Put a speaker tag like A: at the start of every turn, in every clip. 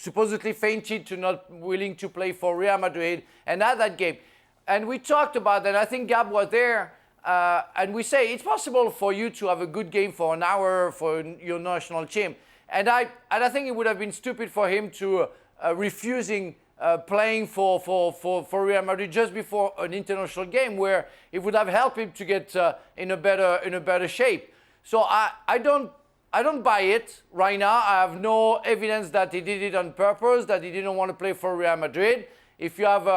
A: supposedly fainted to not willing to play for Real Madrid and had that game. And we talked about that. I think Gab was there. And we say it's possible for you to have a good game for an hour for your national team. And I think it would have been stupid for him to refusing playing for Real Madrid just before an international game, where it would have helped him to get in a better shape. So I don't buy it right now. I have no evidence that he did it on purpose, that he didn't want to play for Real Madrid. If you have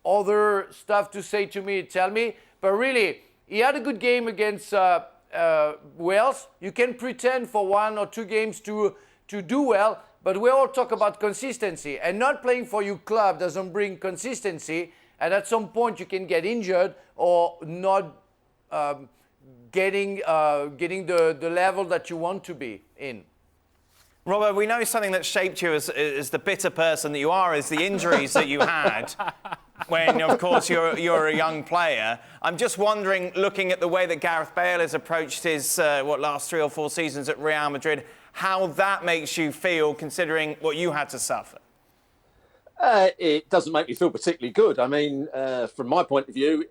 A: other stuff to say to me, tell me. But really, he had a good game against Wales. You can pretend for 1 or 2 games to do well, but we all talk about consistency. And not playing for your club doesn't bring consistency. And at some point, you can get injured or not getting the level that you want to be in.
B: Robert, we know something that shaped you as the bitter person that you are is the injuries that you had when, of course, you're a young player. I'm just wondering, looking at the way that Gareth Bale has approached his, last 3 or 4 seasons at Real Madrid, how that makes you feel, considering what you had to suffer.
C: It doesn't make me feel particularly good. I mean, from my point of view,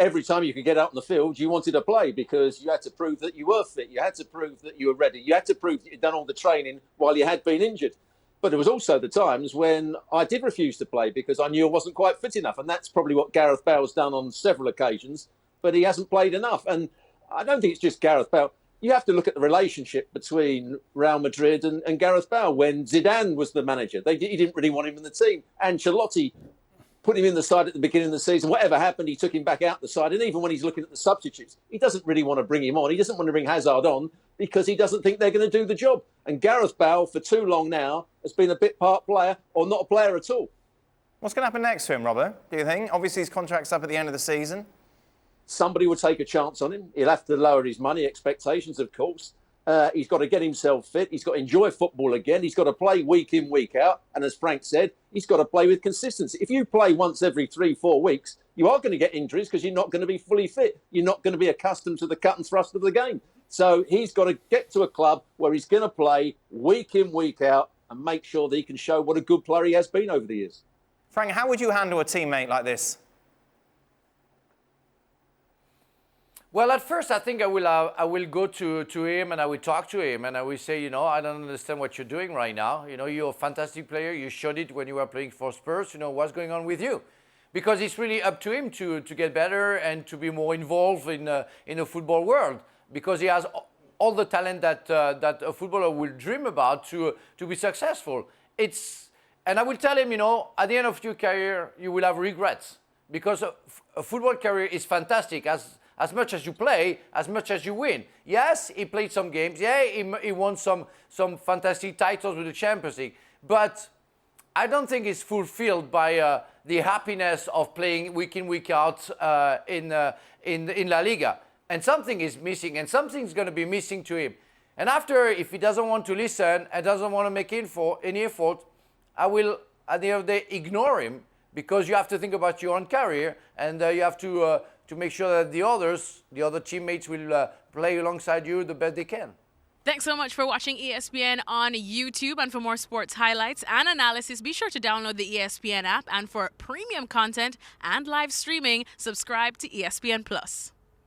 C: every time you could get out on the field, you wanted to play because you had to prove that you were fit. You had to prove that you were ready. You had to prove that you'd done all the training while you had been injured. But there was also the times when I did refuse to play because I knew I wasn't quite fit enough. And that's probably what Gareth Bale's done on several occasions, but he hasn't played enough. And I don't think it's just Gareth Bale. You have to look at the relationship between Real Madrid and Gareth Bale. When Zidane was the manager, he didn't really want him in the team. Ancelotti put him in the side at the beginning of the season. Whatever happened, he took him back out the side. And even when he's looking at the substitutes, he doesn't really want to bring him on. He doesn't want to bring Hazard on because he doesn't think they're going to do the job. And Gareth Bale, for too long now, has been a bit part player or not a player at all.
B: What's going to happen next to him, Robert, do you think? Obviously, his contract's up at the end of the season.
C: Somebody will take a chance on him. He'll have to lower his money expectations, of course. He's got to get himself fit. He's got to enjoy football again. He's got to play week in, week out. And as Frank said, he's got to play with consistency. If you play once every 3-4 weeks, you are going to get injuries because you're not going to be fully fit. You're not going to be accustomed to the cut and thrust of the game. So he's got to get to a club where he's going to play week in, week out and make sure that he can show what a good player he has been over the years.
B: Frank, how would you handle a teammate like this?
A: Well, at first, I think I will go to him and I will talk to him and I will say, I don't understand what you're doing right now. You're a fantastic player. You showed it when you were playing for Spurs. What's going on with you? Because it's really up to him to get better and to be more involved in the football world, because he has all the talent that a footballer will dream about to be successful. And I will tell him, at the end of your career, you will have regrets, because a football career is fantastic. As much as you play, as much as you win. Yes, he played some games. Yeah, he won some fantastic titles with the Champions League. But I don't think he's fulfilled by the happiness of playing week in, week out in La Liga. And something is missing, and something's going to be missing to him. And after, if he doesn't want to listen and doesn't want to make any effort, I will, at the end of the day, ignore him, because you have to think about your own career, and you have to make sure that the other teammates will play alongside you the best they can.
D: Thanks so much for watching ESPN on YouTube. And for more sports highlights and analysis, be sure to download the ESPN app. And for premium content and live streaming, subscribe to ESPN Plus.